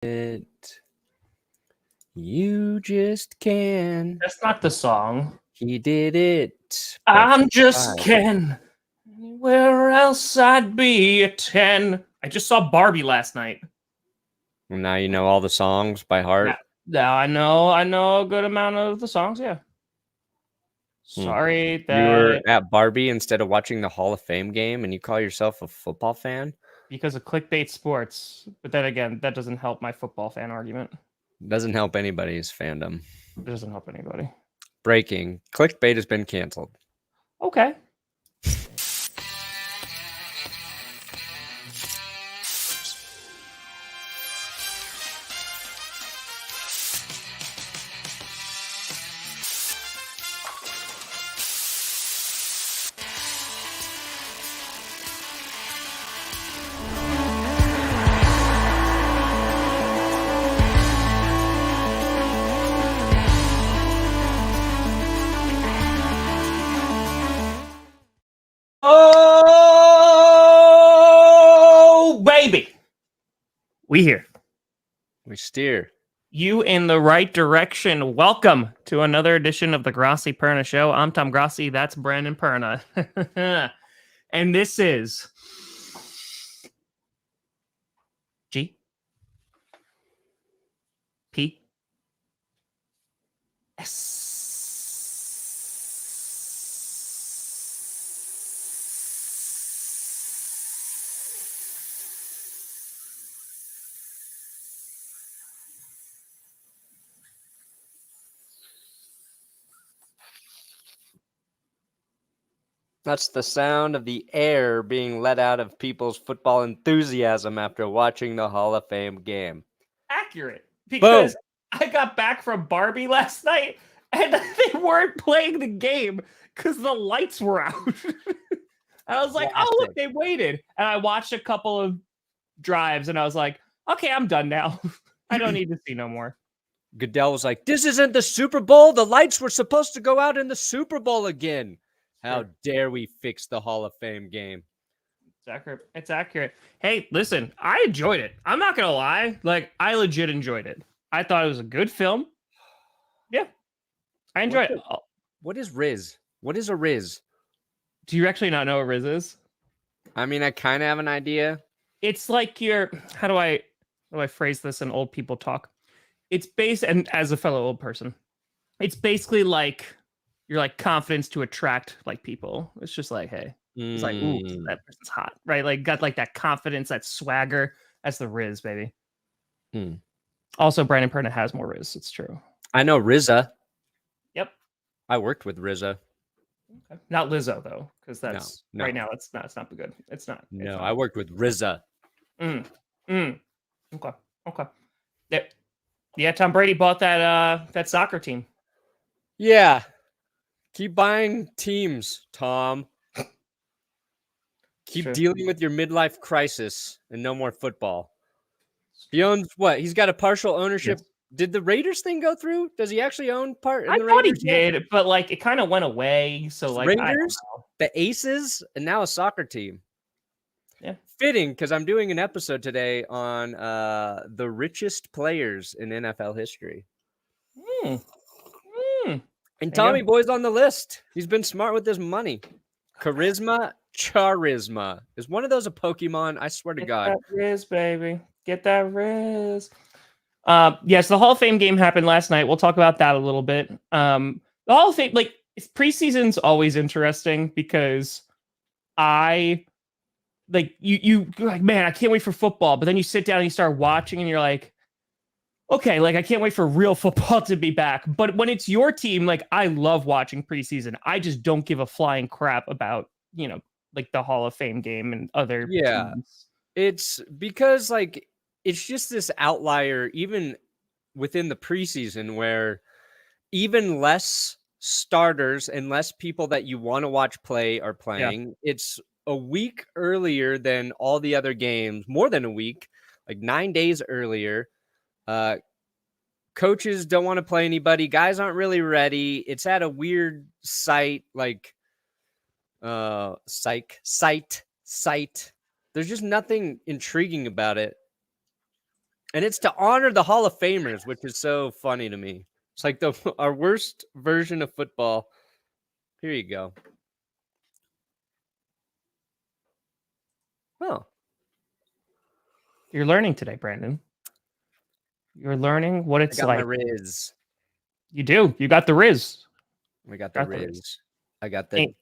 it. You just can. That's not the song. He did it. I'm just Ken. Anywhere else I'd be a 10. I just saw Barbie last night. Well, now you know all the songs by heart. Now I know a good amount of the songs, yeah. Sorry that you were at Barbie instead of watching the Hall of Fame game and you call yourself a football fan? Because of clickbait sports. But then again, that doesn't help my football fan argument. Doesn't help anybody's fandom. It doesn't help anybody. Breaking. Clickbait has been canceled. Okay. Oh, baby. We here. We steer. You in the right direction. Welcome to another edition of the Grossi Perna Show. I'm Tom Grossi. That's Brandon Perna. And this is G P S. That's the sound of the air being let out of people's football enthusiasm after watching the Hall of Fame game. Accurate. Because I got back from Barbie last night and they weren't playing the game because the lights were out. I was like, oh, look, they waited. And I watched a couple of drives and I was like, okay, I'm done now. I don't need to see no more. Goodell was like, this isn't the Super Bowl. The lights were supposed to go out in the Super Bowl again. How dare we fix the Hall of Fame game? It's accurate. It's accurate. Hey, listen, I enjoyed it. I'm not going to lie. Like, I legit enjoyed it. I thought it was a good film. Yeah. I enjoyed it. What is Riz? What is a Riz? Do you actually not know what Riz is? I mean, I kind of have an idea. It's like how do I phrase this in old people talk? It's based, and as a fellow old person, it's basically like you're like confidence to attract like people. It's just like, hey, it's like, ooh, that person's hot, right? Like got like that confidence, that swagger. That's the Riz, baby. Also, Brandon Perna has more Riz. It's true. I know RZA. Yep. I worked with RZA. Okay. Not Lizzo though, because that's no. right now. It's not good. It's not. No, I worked with RZA. Okay. Yeah. Tom Brady bought that soccer team. Yeah. Keep buying teams, Tom. Keep dealing with your midlife crisis and no more football. He owns what? He's got a partial ownership. Yes. Did the Raiders thing go through? Does he actually own part in the Raiders? I thought he did, but like it kind of went away. So like Raiders, the Aces, and now a soccer team. Yeah. Fitting, because I'm doing an episode today on the richest players in NFL history. And Tommy Boy's on the list. He's been smart with his money. Charisma, charisma. Is one of those a Pokemon? I swear to God. Get that Riz, baby. Get that Riz. Yes, the Hall of Fame game happened last night. We'll talk about that a little bit. The Hall of Fame, like, preseason's always interesting because you like, man, I can't wait for football. But then you sit down and you start watching and you're like, okay, like I can't wait for real football to be back. But when it's your team, like I love watching preseason. I just don't give a flying crap about, like the Hall of Fame game and other teams. It's because like it's just this outlier even within the preseason where even less starters and less people that you want to watch play are playing. Yeah. It's a week earlier than all the other games, more than a week, like 9 days earlier. Coaches don't want to play anybody. Guys aren't really ready. It's at a weird site, like site. There's just nothing intriguing about it. And it's to honor the Hall of Famers, which is so funny to me. It's like our worst version of football. Here you go. Oh. You're learning today, Brandon. You're learning what it's I got like. my Riz. You do. You got the Riz. I got the Riz. I got the...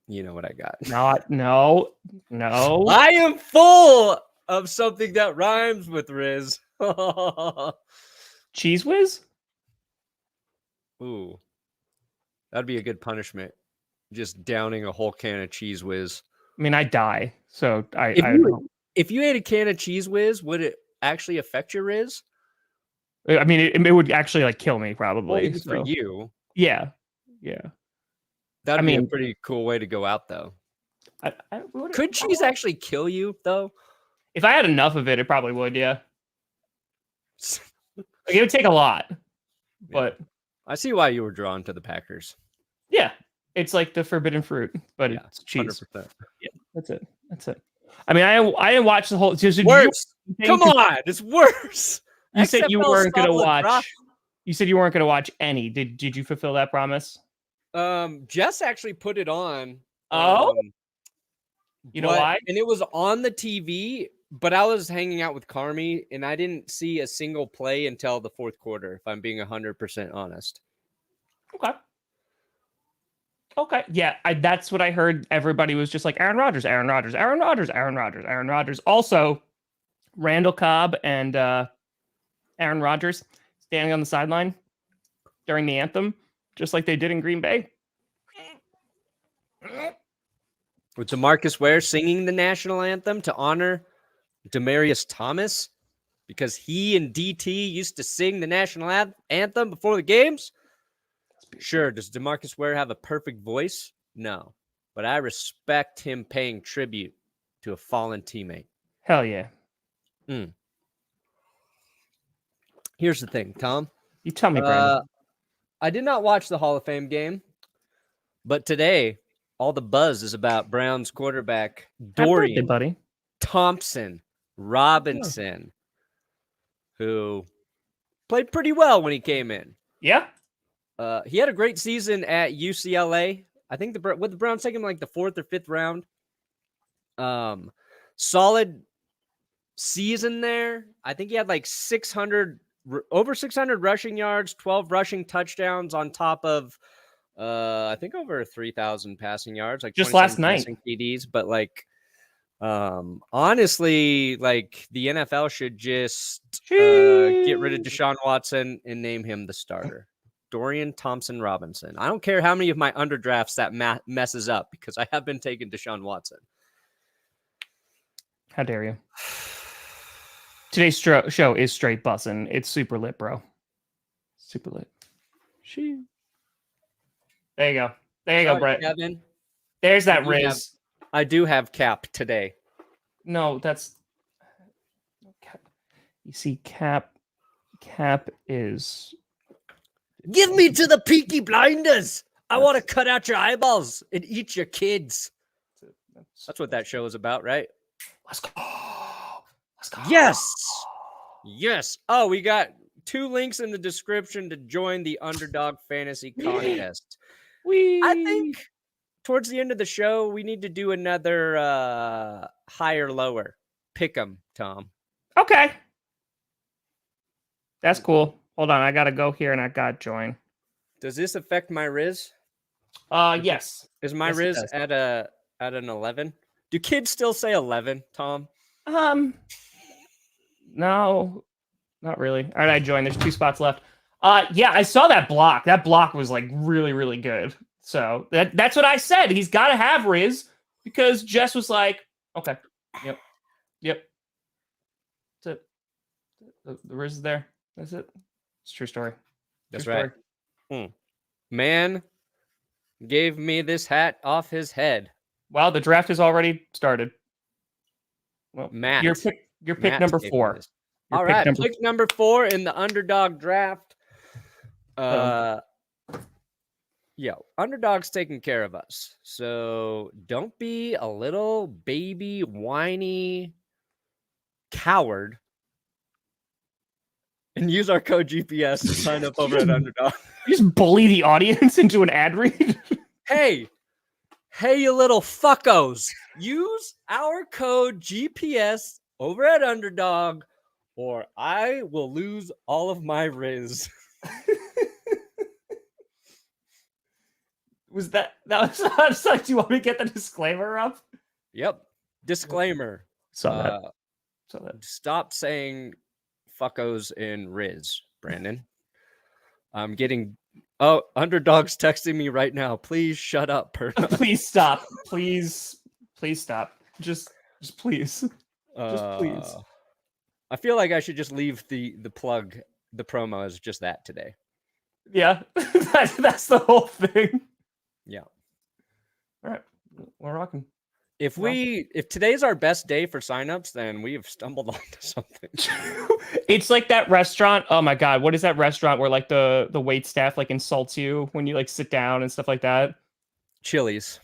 You know what I got. No. I am full of something that rhymes with Riz. Cheese Whiz? Ooh. That'd be a good punishment. Just downing a whole can of Cheese Whiz. I mean, I die. So if you ate a can of Cheese Whiz, would it actually affect your Riz? I mean, it would actually like kill me probably. For you. Yeah. That'd be a pretty cool way to go out, though. Could cheese actually kill you, though? If I had enough of it, it probably would, yeah. It would take a lot. But I see why you were drawn to the Packers. Yeah. It's like the forbidden fruit, but it's cheese. 100%. Yeah, that's it. I mean, I didn't watch the whole... Worse. Come on, it's worse. You said you weren't going to watch... You said you weren't going to watch any. Did you fulfill that promise? Jess actually put it on. Oh? You know why? And it was on the TV, but I was hanging out with Carmi, and I didn't see a single play until the fourth quarter, if I'm being 100% honest. Okay. Yeah, that's what I heard. Everybody was just like, Aaron Rodgers. Also, Randall Cobb and Aaron Rodgers standing on the sideline during the anthem, just like they did in Green Bay. With DeMarcus Ware singing the national anthem to honor Demaryius Thomas, because he and DT used to sing the national anthem before the games. Sure, does DeMarcus Ware have a perfect voice? No, but I respect him paying tribute to a fallen teammate. Hell yeah. Here's the thing, Tom. You tell me, Brandon. I did not watch the Hall of Fame game, but today all the buzz is about Browns quarterback Dorian Thompson Robinson, who played pretty well when he came in. Yeah. He had a great season at UCLA. I think the Browns take him like the 4th or 5th round. Solid season there. I think he had like over 600 rushing yards, 12 rushing touchdowns on top of I think over 3,000 passing yards, like just last night. TDs, but like honestly, like the NFL should just get rid of Deshaun Watson and name him the starter. Dorian Thompson Robinson. I don't care how many of my underdrafts that messes up, because I have been taking Deshaun Watson. How dare you? Today's show is straight bussin'. It's super lit, bro. Super lit. There you go. There you go, Brett. Kevin. There's that Riz. I do have Cap today. No, that's... You see, Cap is... Give me to the Peaky Blinders. I want to cut out your eyeballs and eat your kids. That's what that show is about, right? Let's go. Yes. Oh, we got 2 links in the description to join the Underdog Fantasy Contest. I think towards the end of the show, we need to do another higher, lower. Pick 'em, Tom. Okay. That's cool. Hold on, I gotta go here and I got join. Does this affect my Riz? Yes. Is my Riz at an 11? Do kids still say 11, Tom? No, not really. All right, I joined. There's 2 spots left. Yeah, I saw that block. That block was like really, really good. So that's what I said. He's got to have Riz, because Jess was like, okay, yep. That's it. The Riz is there. That's it. It's a true story. That's right. Man gave me this hat off his head. Well, the draft has already started. Well, Matt, your pick number 4. All right, pick number 4 in the underdog draft. Underdog's taking care of us. So don't be a little baby whiny coward and use our code GPS to sign up over at Underdog. You just bully the audience into an ad read? Hey, you little fuckos. Use our code GPS over at Underdog, or I will lose all of my Riz. Was that was like, do you want me to get the disclaimer up? Yep. Disclaimer. Saw that. Stop saying fuckos in Riz, Brandon. I'm getting Underdog's texting me right now. Please shut up, Perna. Please stop. Please stop. Just please. Just please. I feel like I should just leave the plug, the promo as just that today. Yeah. that's the whole thing. Yeah. All right. We're rocking. If today's our best day for signups, then we have stumbled onto something. It's like that restaurant. Oh my god, what is that restaurant where like the wait staff like insults you when you like sit down and stuff like that? Chili's.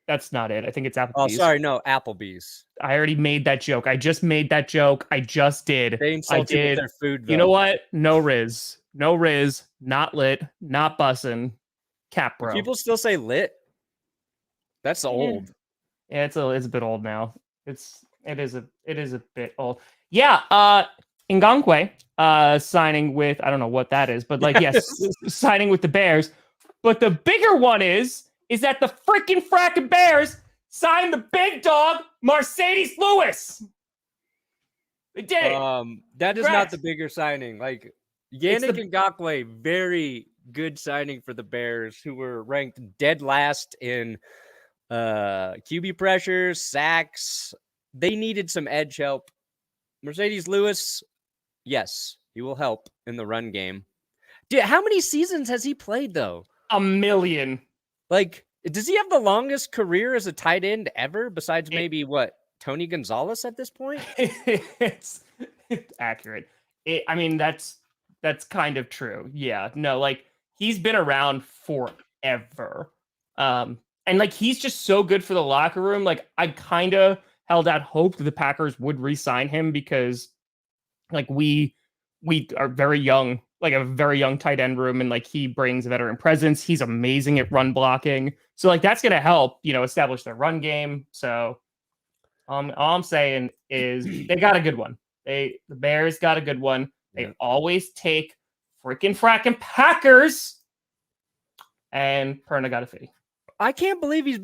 That's not it. I think it's Applebee's. Oh, sorry, no, Applebee's. I already made that joke. I just made that joke. I just did. They insult you with their food, though. You know what? No Riz. No Riz. Not lit. Not bussin'. Cap, bro. People still say lit. That's old. Yeah, it's a bit old now. It is a bit old. Yeah, Ngakoue signing with, I don't know what that is, but like yes, signing with the Bears. But the bigger one is that the freaking fracking Bears signed the big dog Mercedes Lewis. They did it. That is not the bigger signing. Like Yannick Ngakoue, very good signing for the Bears, who were ranked dead last in QB pressure, sacks. They needed some edge help. Mercedes Lewis, yes, he will help in the run game. Dude, how many seasons has he played, though? 1 million. Like, does he have the longest career as a tight end ever, besides maybe Tony Gonzalez at this point? It's accurate. I mean, that's kind of true. Yeah, no, like he's been around forever. And like he's just so good for the locker room. Like I kind of held out hope that the Packers would re-sign him because like we are very young, like a very young tight end room, and like he brings a veteran presence. He's amazing at run blocking. So like that's gonna help, establish their run game. So all I'm saying is they got a good one. The Bears got a good one. They always take freaking fracking Packers. And Perna got a fee. I can't believe he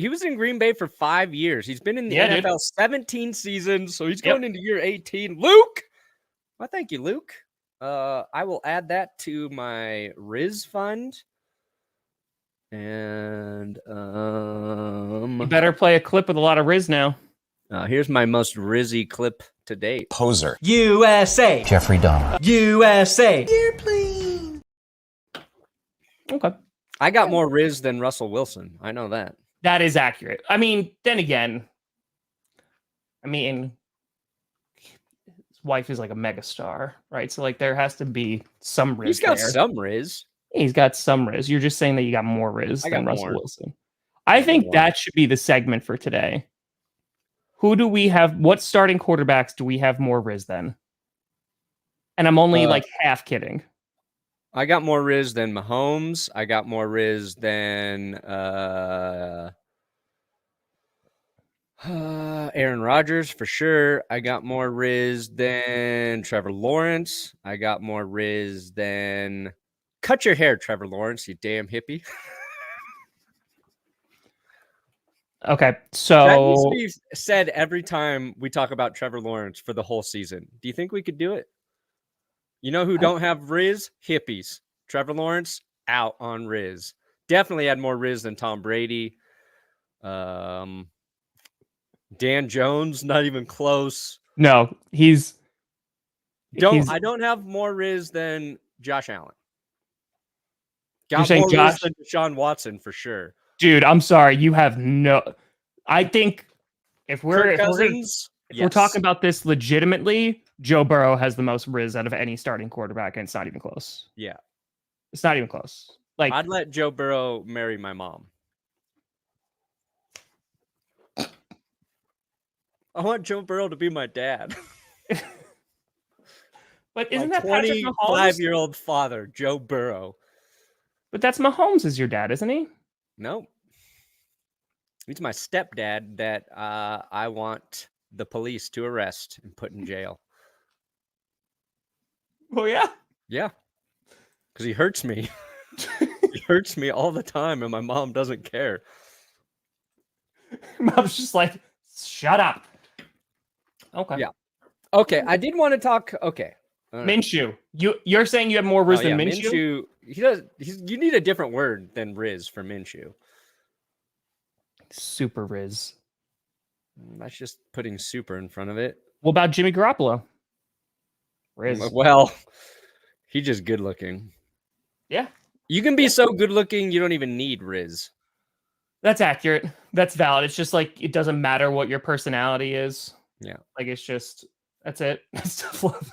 was in Green Bay for 5 years. He's been in the NFL 17 seasons, so he's going into year 18. Luke! Well, thank you, Luke. I will add that to my Riz fund. And you better play a clip with a lot of Riz now. Here's my most Rizzy clip to date. Poser. USA. Jeffrey Dahmer. USA. Airplane. Okay. I got more Riz than Russell Wilson. I know that. That is accurate. I mean, then again, his wife is like a megastar, right? So like there has to be some Riz. He's got some Riz. He's got some Riz. You're just saying that you got more Riz than Russell Wilson. I think that should be the segment for today. Who do we have? What starting quarterbacks do we have more Riz than? And I'm only like half kidding. I got more Riz than Mahomes. I got more Riz than Aaron Rodgers for sure. I got more Riz than Trevor Lawrence. I got more Riz than cut your hair, Trevor Lawrence, you damn hippie. Okay, so that needs to be said every time we talk about Trevor Lawrence for the whole season. Do you think we could do it? You know who don't have Riz? Hippies. Trevor Lawrence, out on Riz. Definitely had more Riz than Tom Brady. Dan Jones, not even close. No, I don't have more Riz than Josh Allen. Got more Riz than Deshaun Watson for sure. Dude, I'm sorry. You have no... I think if we're talking about this legitimately, Joe Burrow has the most Riz out of any starting quarterback, and it's not even close. Yeah. It's not even close. Like I'd let Joe Burrow marry my mom. I want Joe Burrow to be my dad. But isn't My that Patrick Mahomes? 25-year-old father, Joe Burrow. But that's Mahomes is your dad, isn't he? No. He's my stepdad that I want the police to arrest and put in jail. Oh, yeah? Yeah. Because he hurts me. He hurts me all the time, and my mom doesn't care. Mom's just like, shut up. Okay. Yeah. Okay, I did want to talk. Okay. All right. Minshew. You're saying you have more Riz than Minshew? You need a different word than Riz for Minshew. Super Riz. That's just putting super in front of it. What about Jimmy Garoppolo? Riz. Well, he's just good looking. Yeah. You can be so good looking, you don't even need Riz. That's accurate. That's valid. It's just like it doesn't matter what your personality is. Yeah. Like it's just that's it. That's tough love.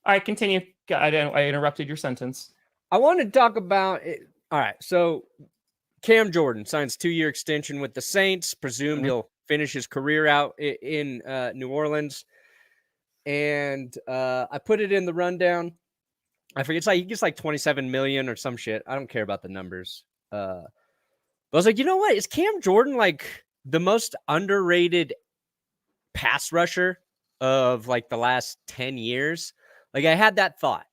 All right, continue. I interrupted your sentence. I want to talk about it. All right. So Cam Jordan signs 2-year extension with the Saints. Presumed he'll finish his career out in New Orleans. And I put it in the rundown. I forget. It's like he gets like 27 million or some shit. I don't care about the numbers. But I was like, you know what? Is Cam Jordan like the most underrated pass rusher of like the last 10 years? Like I had that thought.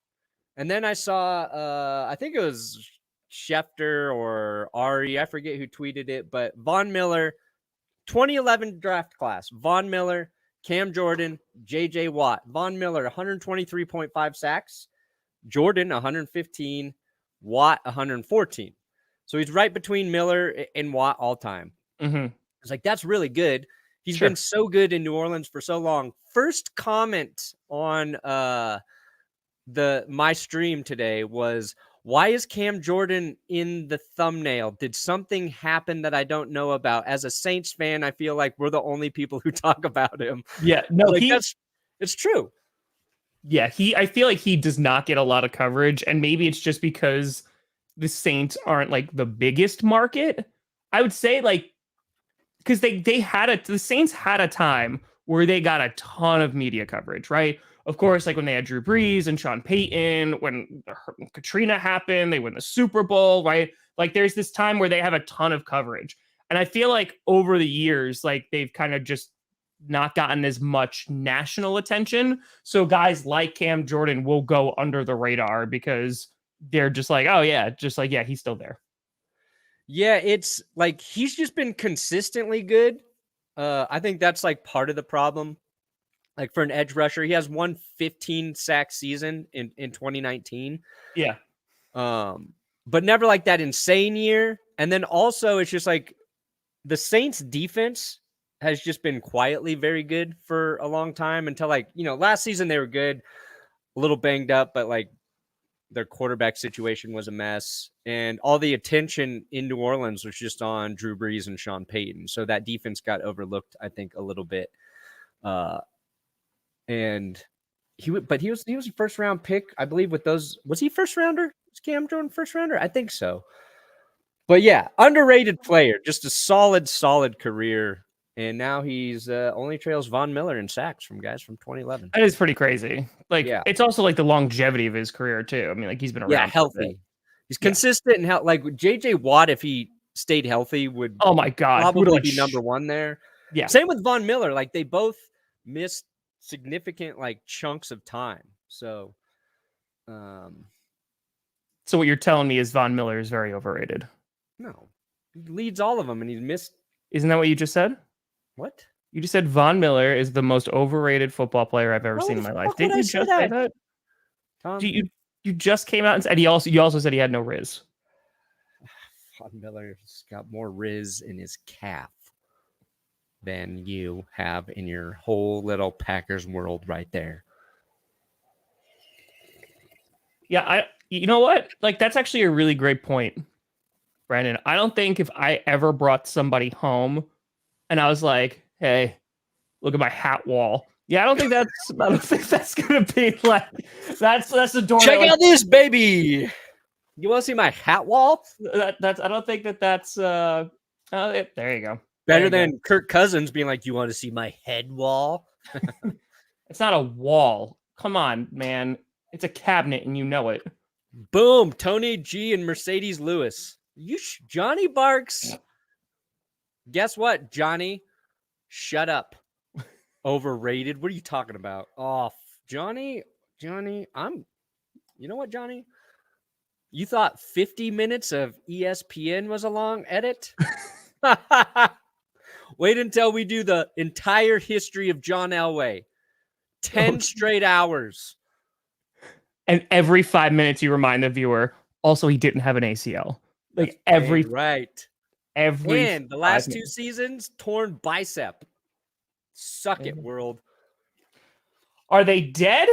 And then I saw, I think it was Schefter or Ari. I forget who tweeted it, but Von Miller, 2011 draft class. Von Miller, Cam Jordan, J.J. Watt. Von Miller, 123.5 sacks. Jordan, 115. Watt, 114. So he's right between Miller and Watt all time. It's like, that's really good. He's been so good in New Orleans for so long. First comment on my stream today was, why is Cam Jordan in the thumbnail? Did something happen that I don't know about? As a Saints fan, I feel like we're the only people who talk about him. Yeah, no, like it's true. Yeah, I feel like he does not get a lot of coverage, and maybe it's just because the Saints aren't like the biggest market. I would say like because the Saints had a time where they got a ton of media coverage, right? Of course, like when they had Drew Brees and Sean Payton, when Katrina happened, they win the Super Bowl, right? Like there's this time where they have a ton of coverage. And I feel like over the years, like they've kind of just not gotten as much national attention. So guys like Cam Jordan will go under the radar because they're just like, oh yeah, just like, yeah, he's still there. Yeah, it's like he's just been consistently good. I think that's like part of the problem. Like for an edge rusher, he has 115 sack season in 2019. Yeah. But never like that insane year. And then also it's just like the Saints defense has just been quietly very good for a long time until like, last season they were good, a little banged up, but like their quarterback situation was a mess. And all the attention in New Orleans was just on Drew Brees and Sean Payton. So that defense got overlooked, I think, a little bit. And he was a first round pick, I believe, with those. Was he first rounder? Was Cam Jordan first rounder? I think so. But yeah, underrated player, just a solid career. And now he's only trails Von Miller in sacks from guys from 2011. That is pretty crazy. Like, it's also like the longevity of his career too. I mean, like he's been around. Yeah, healthy. He's consistent and like J.J. Watt, if he stayed healthy, would oh my god, probably be number one there. Yeah. Same with Von Miller. Like they both missed significant like chunks of time. So, so what you're telling me is Von Miller is very overrated. No, he leads all of them, and he's missed. Isn't that what you just said? What? You just said Von Miller is the most overrated football player I've ever seen in my life. Didn't you just say that? Tom? You just came out and said you also said he had no Riz. Von Miller's got more Riz in his calf than you have in your whole little Packers world right there. Yeah, you know what? Like that's actually a really great point, Brandon. I don't think if I ever brought somebody home and I was like, hey, look at my hat wall. Yeah, I don't think that's gonna be like that's the door. Check out this baby. You want to see my hat wall? I don't think that's there you go. Better than Kirk Cousins being like, you want to see my head wall? It's not a wall. Come on, man. It's a cabinet and you know it. Boom. Tony G and Mercedes Lewis. Johnny Barks. Guess what, Johnny? Shut up. Overrated. What are you talking about? Oh, Johnny, you know what, Johnny? You thought 50 minutes of ESPN was a long edit? Wait until we do the entire history of John Elway. 10 straight hours. And every 5 minutes you remind the viewer, also he didn't have an ACL. Like every right. Every and the last 2 seasons, torn bicep. Suck it, world. Are they dead?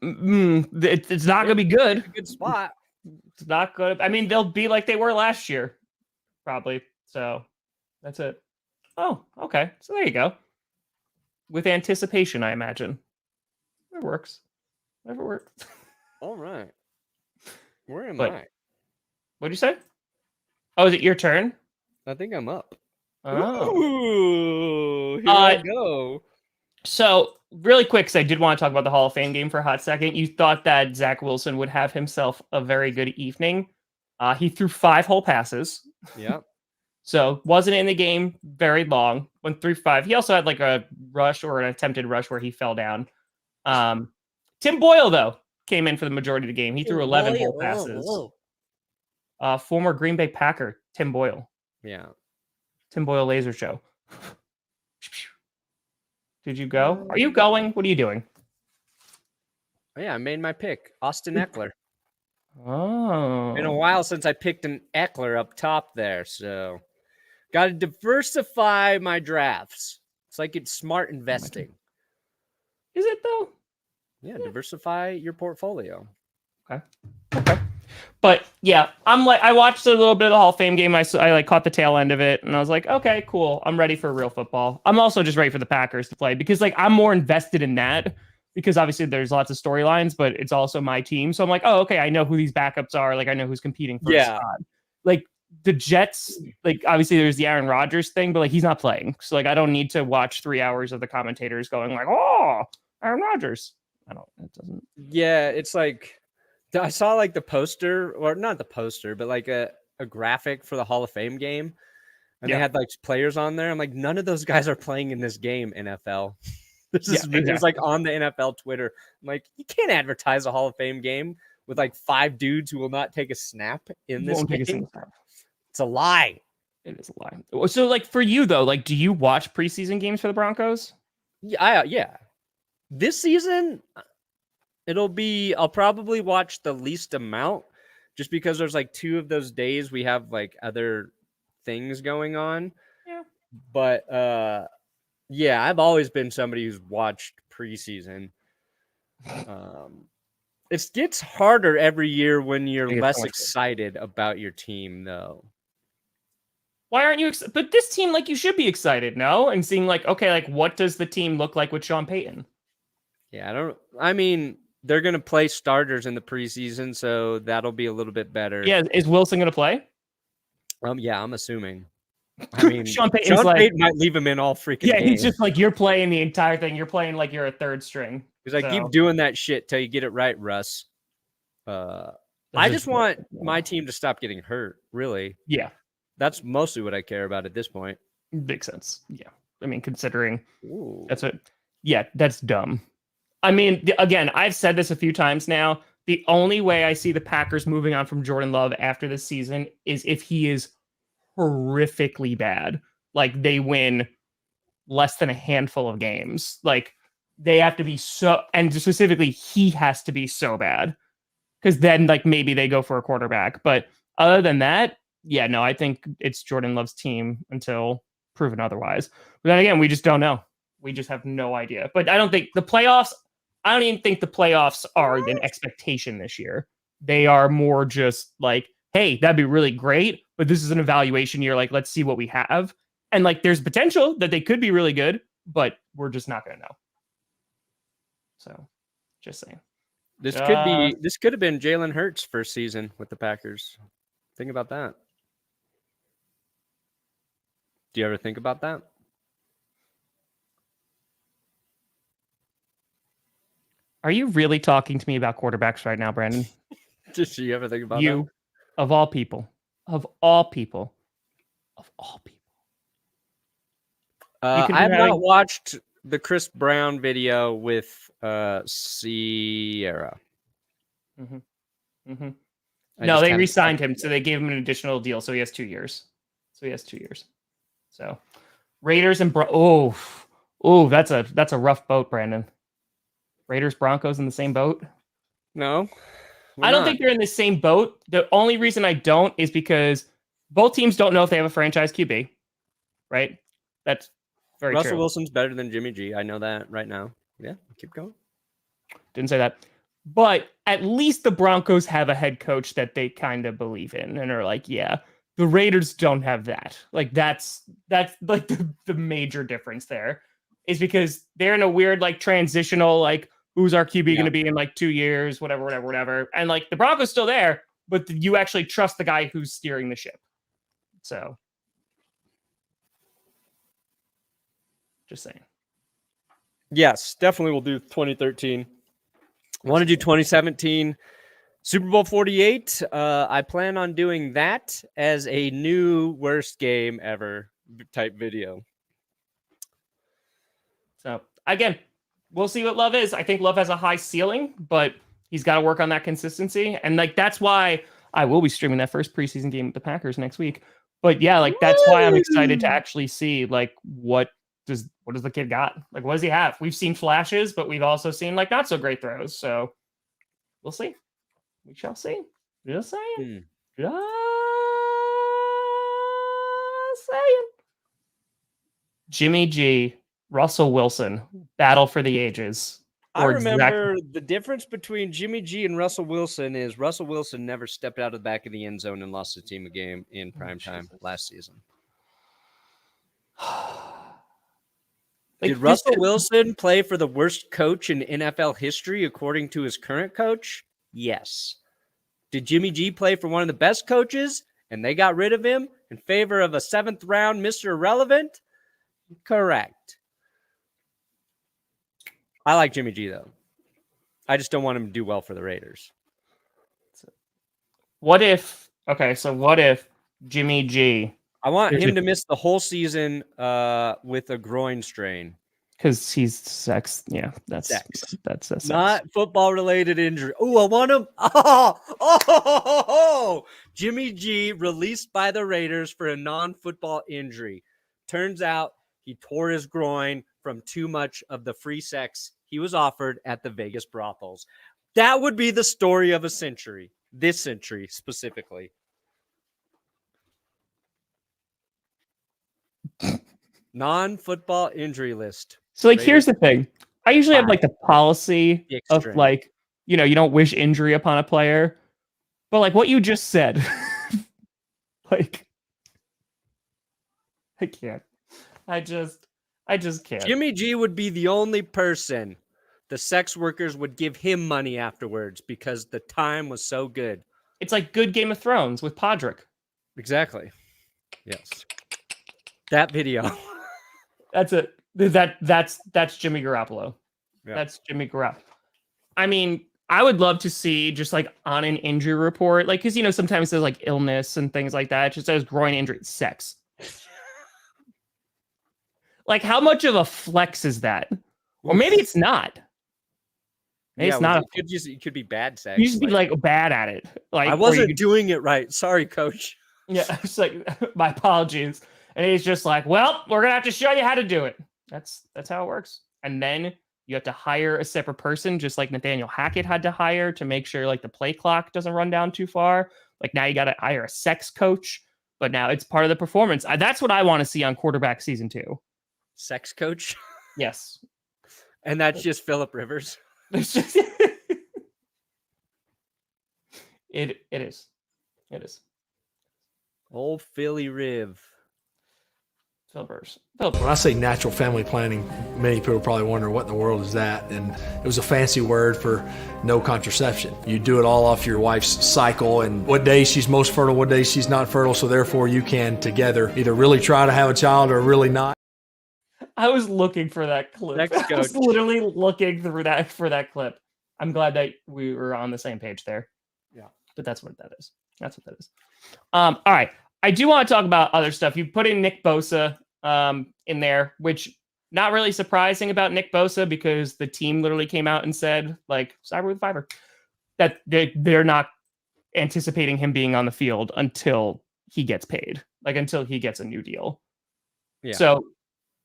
It's not gonna be good. It's a good spot. It's not good. I mean, they'll be like they were last year, probably. So that's it. Oh, okay. So there you go. With anticipation, I imagine. It works. Never works. All right. Where am But- I? What'd you say? Oh, is it your turn? I think I'm up. Oh. Ooh, here I go. So, really quick, because I did want to talk about the Hall of Fame game for a hot second. You thought that Zach Wilson would have himself a very good evening. He threw 5 whole passes. Yeah. So, wasn't in the game very long. Went through 5. He also had like a rush or an attempted rush where he fell down. Tim Boyle, though, came in for the majority of the game. He threw 11 whole passes. Former Green Bay Packer, Tim Boyle. Yeah. Tim Boyle Laser Show. Did you go? Are you going? What are you doing? Yeah, I made my pick. Austin Eckler. Oh. Been a while since I picked an Eckler up top there, so got to diversify my drafts. It's like it's smart investing. Is it though? Yeah, diversify your portfolio. Okay. But yeah, I watched a little bit of the Hall of Fame game. I like caught the tail end of it, and I was like, okay, cool. I'm ready for real football. I'm also just ready for the Packers to play because like I'm more invested in that because obviously there's lots of storylines, but it's also my team. So I'm like, oh, okay, I know who these backups are. Like I know who's competing for a spot. Like the Jets, like obviously there's the Aaron Rodgers thing, but like he's not playing. So like I don't need to watch 3 hours of the commentators going like, oh, Aaron Rodgers. It doesn't. Yeah, it's like I saw like the poster, or not the poster, but like a graphic for the Hall of Fame game. And they had like players on there. I'm like, none of those guys are playing in this game, NFL. It was like on the NFL Twitter. I'm like, you can't advertise a Hall of Fame game with like 5 dudes who will not take a snap in this game. It's a lie. It is a lie. So like for you though, like do you watch preseason games for the Broncos? Yeah. This season, I'll probably watch the least amount just because there's like 2 of those days we have like other things going on. Yeah. But yeah, I've always been somebody who's watched preseason. It gets harder every year when you're less excited about your team, though. Why aren't you? But this team, like, you should be excited, no? And seeing, like, okay, like, what does the team look like with Sean Payton? Yeah, I mean, they're going to play starters in the preseason, so that'll be a little bit better. Yeah, is Wilson going to play? Yeah, I'm assuming. I mean, Sean Payton might leave him in all freaking games. games. He's just like, you're playing the entire thing. You're playing like you're a third string. He's like, keep doing that shit till you get it right, Russ. I just want my team to stop getting hurt, really. Yeah. That's mostly what I care about at this point. Makes sense. Yeah. I mean, considering that's dumb. I mean, again, I've said this a few times now. The only way I see the Packers moving on from Jordan Love after this season is if he is horrifically bad. Like they win less than a handful of games. Like they have to be so, and specifically he has to be so bad. Because then like maybe they go for a quarterback. But other than that, yeah, no, I think it's Jordan Love's team until proven otherwise. But then again, we just don't know. We just have no idea. But I don't even think the playoffs are an expectation this year. They are more just like, hey, that'd be really great, but this is an evaluation year. Like, let's see what we have. And like, there's potential that they could be really good, but we're just not going to know. So, just saying. This could have been Jalen Hurts' first season with the Packers. Think about that. Do you ever think about that? Are you really talking to me about quarterbacks right now, Brandon? Did you ever think about You, of all people, of all people, of all people. You could I be have having- not watched the Chris Brown video with Sierra. Mm-hmm. Mm-hmm. I No, just they haven't- re-signed him, so they gave him an additional deal, so he has 2 years. So Raiders and that's a rough boat, Brandon. Raiders Broncos in the same boat. No, I don't think they're in the same boat. The only reason I don't is because both teams don't know if they have a franchise QB, right? That's very Russell true. Wilson's better than Jimmy G. I know that right now. Yeah, keep going. Didn't say that. But at least the Broncos have a head coach that they kind of believe in and are like, yeah, the Raiders don't have that. Like that's like the major difference there is because they're in a weird like transitional, like who's our QB going to be in like 2 years, whatever. And like the Broncos still there, but you actually trust the guy who's steering the ship. So just saying. Yes, definitely we'll do 2013. Want to do 2017 Super Bowl 48. I plan on doing that as a new worst game ever type video. So again, we'll see what Love is. I think Love has a high ceiling, but he's got to work on that consistency. And like that's why I will be streaming that first preseason game with the Packers next week. But yeah, like that's why I'm excited to actually see like what does the kid got? Like what does he have? We've seen flashes, but we've also seen like not so great throws. So we'll see. We shall see. Just saying. Just saying. Jimmy G, Russell Wilson, battle for the ages. I remember the difference between Jimmy G and Russell Wilson is Russell Wilson never stepped out of the back of the end zone and lost the team a game in prime time last season. Did Russell Wilson play for the worst coach in NFL history according to his current coach? Yes. Did Jimmy G play for one of the best coaches and they got rid of him in favor of a 7th round Mr. Irrelevant? Correct. I like Jimmy G, though. I just don't want him to do well for the Raiders. What if Jimmy G... I want him to miss the whole season with a groin strain. Because he's sex. Yeah, that's sex. That's not football-related injury. Oh, I want him. Jimmy G released by the Raiders for a non-football injury. Turns out he tore his groin from too much of the free sex he was offered at the Vegas brothels. That would be the story of a century. This century, specifically. Non-football injury list. So, like, here's the thing. I usually have, like, the policy of, like, you know, you don't wish injury upon a player. But, like, what you just said, like, I can't. I just can't. Jimmy G would be the only person the sex workers would give him money afterwards because the time was so good. It's like good Game of Thrones with Podrick. Exactly. Yes. That video. That's it. That's Jimmy Garoppolo. Yeah. That's Jimmy Garoppolo. I mean, I would love to see just like on an injury report, like, because, you know, sometimes there's like illness and things like that. It just says groin injury, sex. Like, how much of a flex is that? Or maybe it's not. Maybe it's not. It could be bad sex. You just be like bad at it. Like, I wasn't doing it right. Sorry, coach. Yeah, it's like, my apologies. And he's just like, well, we're gonna have to show you how to do it. That's how it works. And then you have to hire a separate person, just like Nathaniel Hackett had to hire to make sure like the play clock doesn't run down too far. Like now you got to hire a sex coach, but now it's part of the performance. That's what I want to see on quarterback season 2. Sex coach? Yes. And that's just Phillip Rivers. It's just it is. Old Philly Riv. When I say natural family planning, many people probably wonder what in the world is that, and it was a fancy word for no contraception. You do it all off your wife's cycle and what days she's most fertile, what days she's not fertile, so therefore you can together either really try to have a child or really not. I was looking for that clip. I was literally looking through that for that clip. I'm glad that we were on the same page there. Yeah. But that's what that is. All right. I do want to talk about other stuff. You put in Nick Bosa in there, which not really surprising about Nick Bosa because the team literally came out and said, like, cyber with fiber, that they're not anticipating him being on the field until he gets paid, like until he gets a new deal. Yeah. So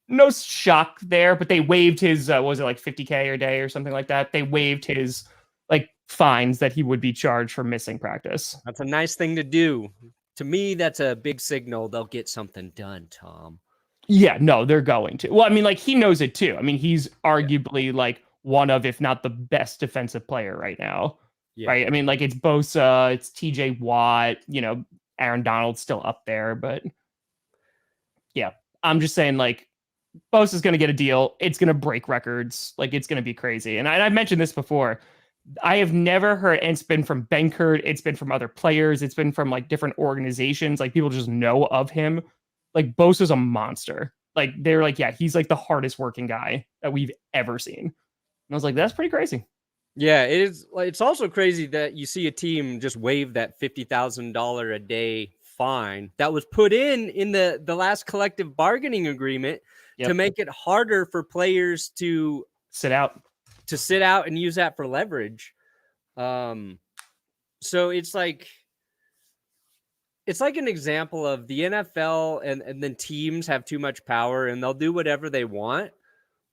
no shock there, but they waived his, was it like 50K a day or something like that? They waived his like fines that he would be charged for missing practice. That's a nice thing to do. To me, that's a big signal they'll get something done, Tom. Yeah, no, they're going to. Well, I mean, like he knows it too. I mean, he's arguably like one of, if not the best defensive player right now. Yeah. Right. I mean, like it's Bosa, it's TJ Watt, Aaron Donald's still up there, but yeah, I'm just saying like Bosa's going to get a deal. It's going to break records. Like it's going to be crazy. And I've mentioned this before. I have never heard, and it's been from Benkert, it's been from other players, it's been from like different organizations, like people just know of him. Like Bosa's a monster. Like they're like, yeah, he's like the hardest working guy that we've ever seen. And I was like, that's pretty crazy. Yeah, it is. It's also crazy that you see a team just waive that $50,000 a day fine that was put in the last collective bargaining agreement to make it harder for players to sit out and use that for leverage. So it's like an example of the NFL and then teams have too much power and they'll do whatever they want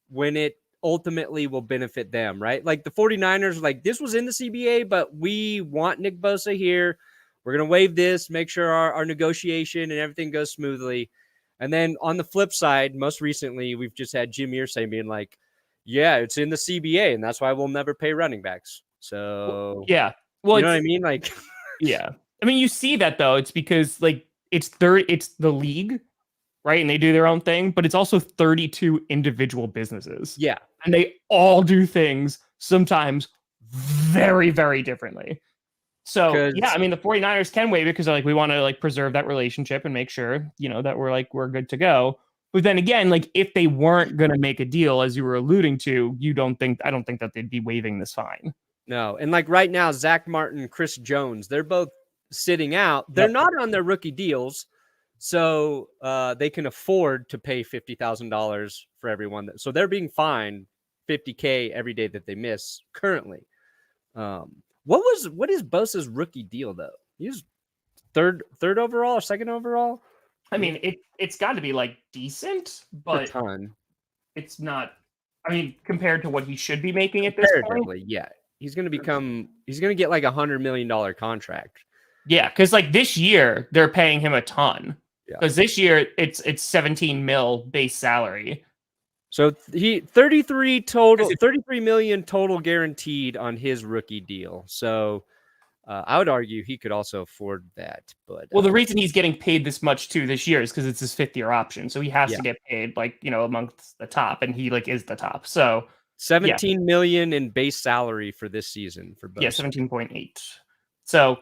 when it ultimately will benefit them, right? Like the 49ers, like this was in the CBA, but we want Nick Bosa here. We're going to waive this, make sure our negotiation and everything goes smoothly. And then on the flip side, most recently, we've just had Jim Irsay being like, yeah, it's in the CBA, and that's why we'll never pay running backs. So yeah. Well, you know what I mean? Like, yeah. I mean, you see that though. It's because like it's the league, right? And they do their own thing, but it's also 32 individual businesses. yeah. And they all do things sometimes very, very differently. So yeah, I mean the 49ers can waive it because like we want to like preserve that relationship and make sure, that we're good to go. But then again, like if they weren't gonna make a deal, as you were alluding to, I don't think that they'd be waiving this fine. No. And like right now, Zach Martin, Chris Jones, they're both sitting out. They're not on their rookie deals. So they can afford to pay $50,000 for everyone. So they're being fined $50K every day that they miss currently. What is Bosa's rookie deal though? He's third overall or second overall? I mean, it's got to be like decent, but it's not. I mean, compared to what he should be making at this point, yeah, he's going to get like $100 million contract. Yeah, because like this year they're paying him a ton. Because this year it's 17 mil base salary. So he 33 million total guaranteed on his rookie deal. So I would argue he could also afford that. But the reason he's getting paid this much too this year is because it's his 5th year option. So he has to get paid like, amongst the top, and he like is the top. So 17 million in base salary for this season for both. Yeah, 17.8. So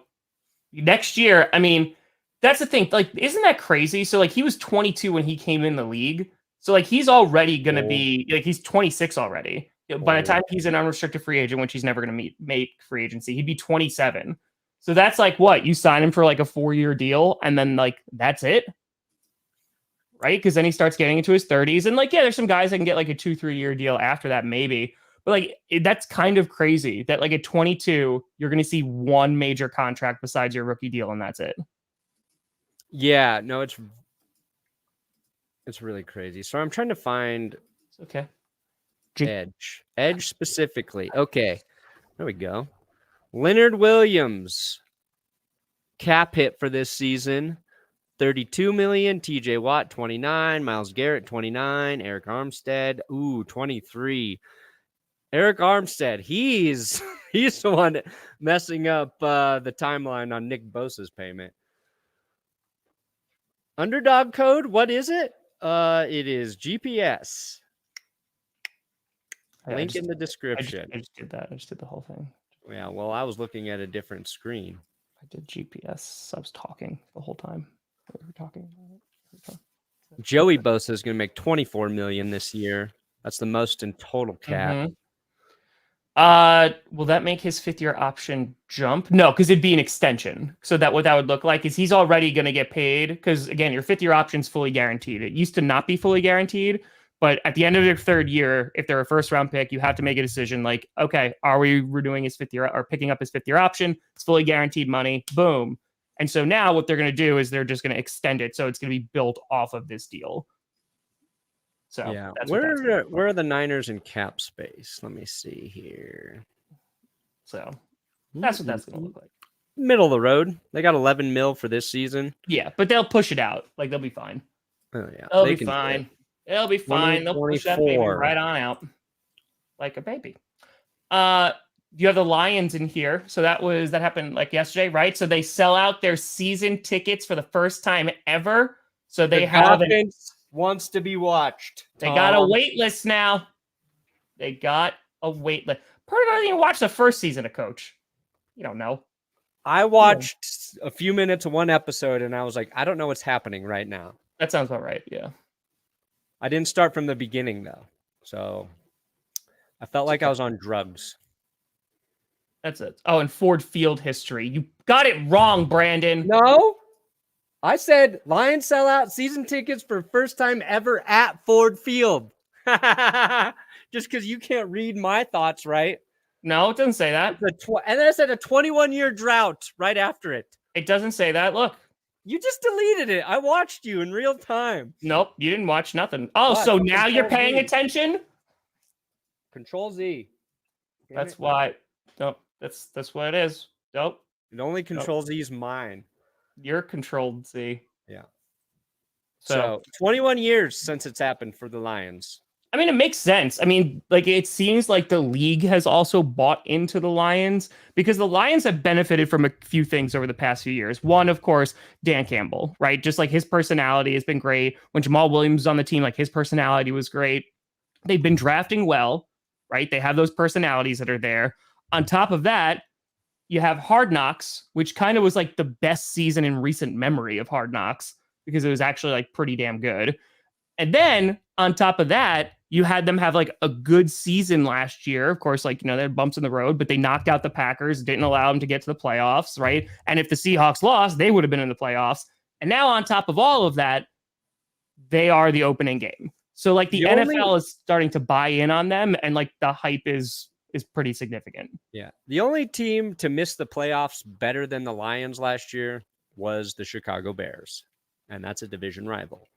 next year, I mean, that's the thing. Like, isn't that crazy? So like he was 22 when he came in the league. So like he's already gonna be like he's 26 already. By the time he's an unrestricted free agent, which he's never gonna make free agency, he'd be 27. So that's like what you sign him for like a 4-year deal, and then like that's it, right? Because then he starts getting into his 30s, and like there's some guys that can get like a 2-3 year deal after that maybe, but like that's kind of crazy that like at 22 you're gonna see one major contract besides your rookie deal, and that's it. Yeah, no, it's really crazy. So I'm trying to find Edge specifically. Okay, there we go. Leonard Williams cap hit for this season, 32 million. TJ Watt 29, Myles Garrett 29, Eric Armstead 23. Eric Armstead, he's the one messing up the timeline on Nick Bosa's payment. Underdog code, what is it? It is GPS. Link in the description. I just did that. I just did the whole thing. Yeah, well, I was looking at a different screen. I did GPS. I was talking the whole time. We were talking about it. Joey Bosa is going to make $24 million this year. That's the most in total cap. Will that make his 5th-year option jump? No, because it'd be an extension. So what that would look like is he's already going to get paid. Because again, your 5th-year option's fully guaranteed. It used to not be fully guaranteed, but at the end of your 3rd year, if they're a first-round pick, you have to make a decision like, okay, are we renewing his 5th year or picking up his 5th-year option? It's fully guaranteed money. Boom. And so now what they're going to do is they're just going to extend it, so it's going to be built off of this deal. So yeah, that's where are the Niners in cap space? Let me see here. So that's what that's going to look like. Middle of the road. They got 11 mil for this season. Yeah, but they'll push it out. Like they'll be fine. Oh yeah, They'll be fine. They'll be fine. They'll push that baby 2024. right on out, like a baby. You have the Lions in here. So that happened like yesterday, right? So they sell out their season tickets for the first time ever. So they have wants to be watched. They got a wait list now. They got a wait list. Probably don't even watch the first season of Coach. You don't know. I watched a few minutes of one episode and I was like, I don't know what's happening right now. That sounds about right. Yeah. I didn't start from the beginning though. So I felt like I was on drugs. That's it. Oh, and Ford Field history. You got it wrong, Brandon. No. I said Lions sell out season tickets for first time ever at Ford Field. Just because you can't read my thoughts, right? No, it doesn't say that. And then I said a 21-year drought right after it. It doesn't say that. Look. You just deleted it. I watched you in real time. Nope, you didn't watch nothing. Oh, What? so now you're Control paying Z. attention? Control Z. Damn That's it. why. Nope, that's what it is. Nope. It only Control Z is mine. You're controlled Z. Yeah. So 21 years since it's happened for the Lions. I mean, it makes sense. I mean, like, it seems like the league has also bought into the Lions because the Lions have benefited from a few things over the past few years. One, of course, Dan Campbell, right? Just like his personality has been great. When Jamal Williams was on the team, like his personality was great. They've been drafting well, right? They have those personalities that are there. On top of that, you have Hard Knocks, which kind of was like the best season in recent memory of Hard Knocks because it was actually like pretty damn good. And then on top of that, you had them have like a good season last year. Of course, like, they had bumps in the road, but they knocked out the Packers, didn't allow them to get to the playoffs, right? And if the Seahawks lost, they would have been in the playoffs. And now on top of all of that, they are the opening game. So like the NFL is starting to buy in on them, and like the hype is pretty significant. Yeah. The only team to miss the playoffs better than the Lions last year was the Chicago Bears. And that's a division rival.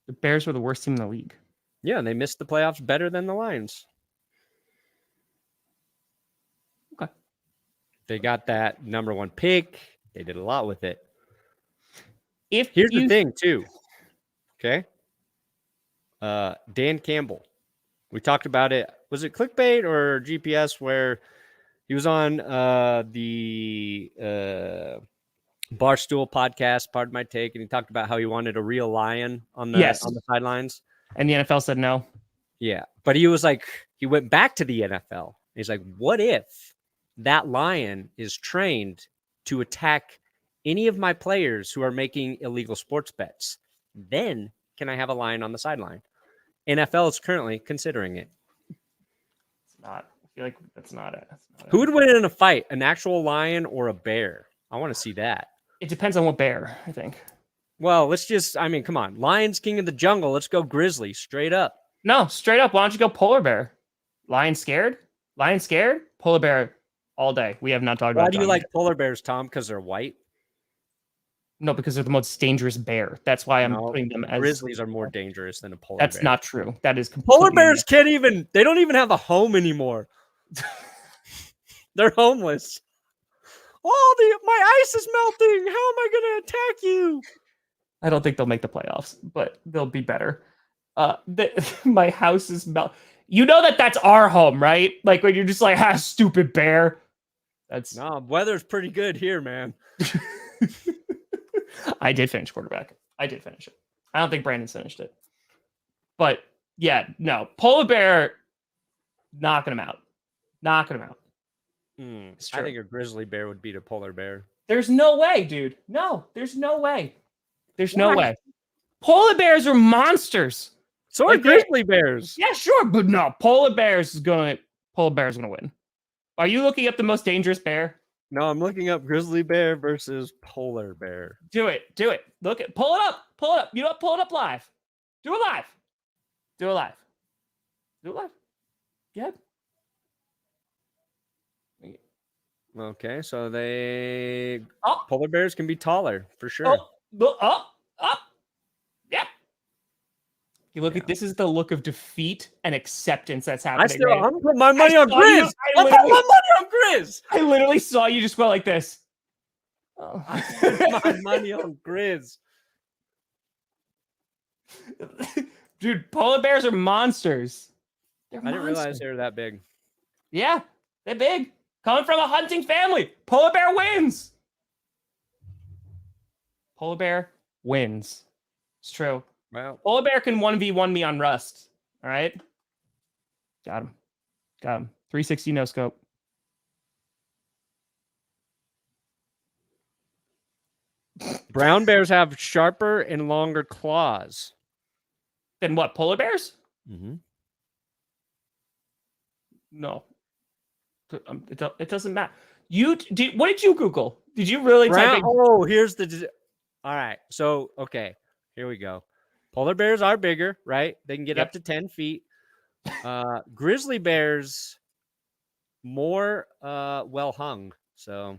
The Bears were the worst team in the league. Yeah, and they missed the playoffs better than the Lions. Okay. They got that number 1 pick. They did a lot with it. Here's the thing, too. Okay. Dan Campbell. We talked about it. Was it Clickbait or GPS where he was on the Barstool podcast, Pardon My Take, and he talked about how he wanted a real lion on the sidelines. And the NFL said no. Yeah. But he was like, he went back to the NFL. He's like, what if that lion is trained to attack any of my players who are making illegal sports bets? Then can I have a lion on the sideline? NFL is currently considering it. It's not. I feel like that's not it. Who would win in a fight, an actual lion or a bear? I want to see that. It depends on what bear, I think. Well, come on. Lion's king of the jungle. Let's go grizzly, straight up. No, straight up. Why don't you go polar bear? Lion scared? Lion scared? Polar bear all day. We have not talked about Why do you like yet. polar bears, Tom? Because they're white? No, because they're the most dangerous bear. That's why I'm putting them as... Grizzlies are more dangerous than a polar bear. That's not true. That is completely... Polar bears they don't even have a home anymore. They're homeless. Oh, my ice is melting. How am I going to attack you? I don't think they'll make the playoffs, but they'll be better. My house is You know that's our home, right? Like when you're just like, stupid bear. No, weather's pretty good here, man. I did finish quarterback. I did finish it. I don't think Brandon finished it. But yeah, no. Polar bear, knocking him out. Knocking him out. I think a grizzly bear would beat a polar bear. There's no way, dude. No, there's no way. There's no way. Polar bears are monsters. So are grizzly bears. Yeah, sure. But no, polar bears is going to polar bear is going to win. Are you looking up the most dangerous bear? No, I'm looking up grizzly bear versus polar bear. Do it. Pull it up. You know what? Pull it up live. Do it live. Yeah. Okay, so they Up. polar bears can be taller for sure. Up. Yep. You look at this is the look of defeat and acceptance that's happening. I'm putting my money on Grizz. I'm putting my money on Grizz. I literally saw you just go like this. Oh. I put my money on Grizz. Dude, polar bears are monsters. I didn't realize they were that big. Yeah, they're big. Coming from a hunting family. Polar bear wins. Polar bear wins. It's true. Wow. Polar bear can 1v1 me on Rust. All right. Got him. 360 no scope. Brown bears have sharper and longer claws. Then what? Polar bears? Mm-hmm. No. It doesn't matter. What did you Google? Did you really type in? Oh, here's the. All right. So, okay. Here we go. Polar bears are bigger, right? They can get up to 10 feet. Grizzly bears more well hung. So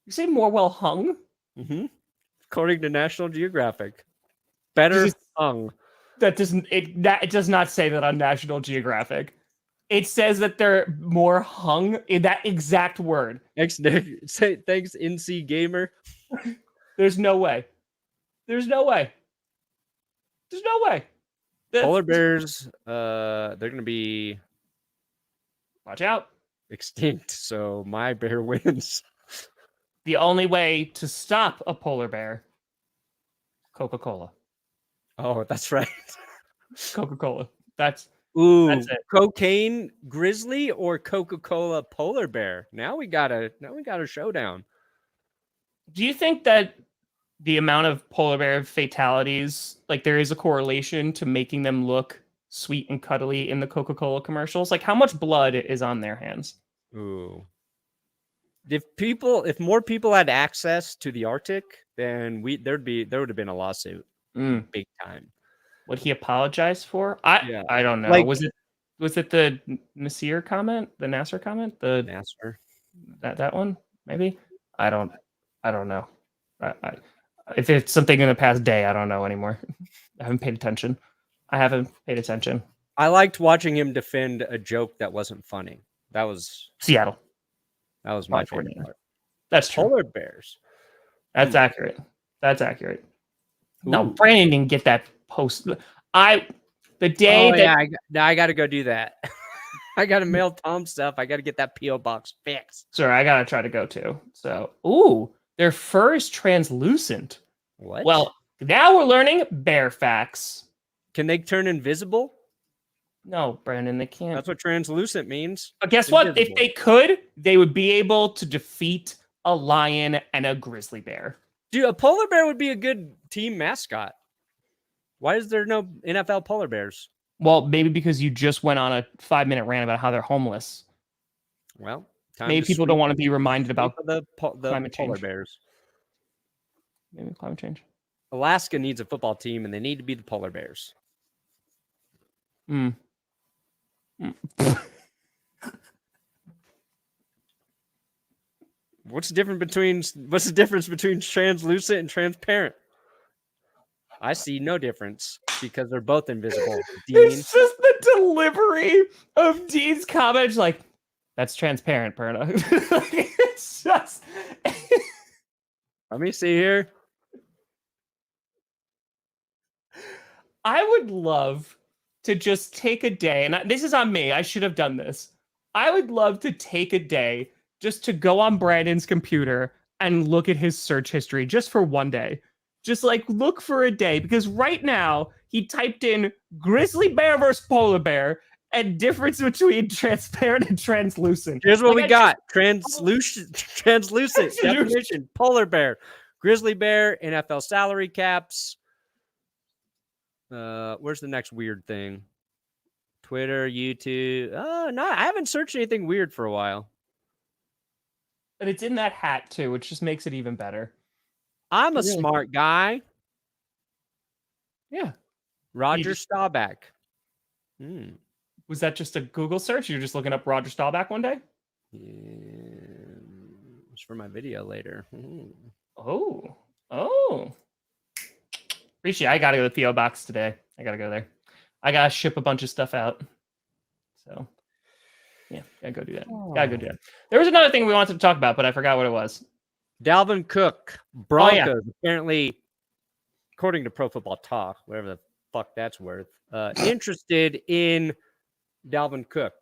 You say more well hung? Mm-hmm. According to National Geographic, better hung. That doesn't it does not say that on National Geographic. It says that they're more hung in that exact word. Thanks, Nick. Thanks, NC Gamer. There's no way. Polar bears, they're gonna be watch out. Extinct. So my bear wins. The only way to stop a polar bear, Coca-Cola. Oh, that's right. Coca-Cola. That's it. Cocaine grizzly or Coca-Cola polar bear. Now we got a showdown. Do you think that the amount of polar bear fatalities, like there is a correlation to making them look sweet and cuddly in the Coca-Cola commercials? Like how much blood is on their hands? Ooh. If more people had access to the Arctic, then there would have been a lawsuit. Big time. Would he apologize for? I don't know. Like, was it the Nasir comment? The Nasser comment? The Nasser. That one? Maybe? I don't know. If it's something in the past day, I don't know anymore. I haven't paid attention. I liked watching him defend a joke that wasn't funny. That was Seattle. That was my favorite part. That's true. Polar bears. That's accurate. No, Brandon didn't get that post. I got to go do that. I got to mail Tom stuff. I got to get that P.O. box fixed. Sorry, I got to try to go too. So, their fur is translucent. What? Well, now we're learning bear facts. Can they turn invisible? No, Brandon, they can't. That's what translucent means. But guess what? If they could, they would be able to defeat a lion and a grizzly bear. Dude, a polar bear would be a good team mascot. Why is there no NFL polar bears? Well, maybe because you just went on a 5-minute rant about how they're homeless. Well, maybe people don't want to be reminded about the climate change. Polar bears. Maybe climate change. Alaska needs a football team, and they need to be the polar bears. What's the difference between translucent and transparent? I see no difference because they're both invisible. Dean. It's just the delivery of Dean's comments, like that's transparent, Perna. It's just. Let me see here. I would love to just take a day, and this is on me. I should have done this. I would love to take a day just to go on Brandon's computer and look at his search history just for one day. Just like look for a day, because right now he typed in grizzly bear versus polar bear and difference between transparent and translucent. Here's what we got. Translucent definition, polar bear, grizzly bear, NFL salary caps. Where's the next weird thing? Twitter, YouTube. Oh, no, I haven't searched anything weird for a while. And it's in that hat too, which just makes it even better. I'm a Really? smart guy. Yeah. Roger just- Staubach. Was that just a Google search? You were just looking up Roger Staubach one day? Yeah, it's for my video later. Oh. Appreciate. I gotta go to the PO box today. I gotta go there. I gotta ship a bunch of stuff out. So, yeah, gotta go do that. Gotta go do that. There was another thing we wanted to talk about, but I forgot what it was. Dalvin Cook, Broncos, apparently, according to Pro Football Talk, whatever the fuck that's worth, interested in Dalvin Cook.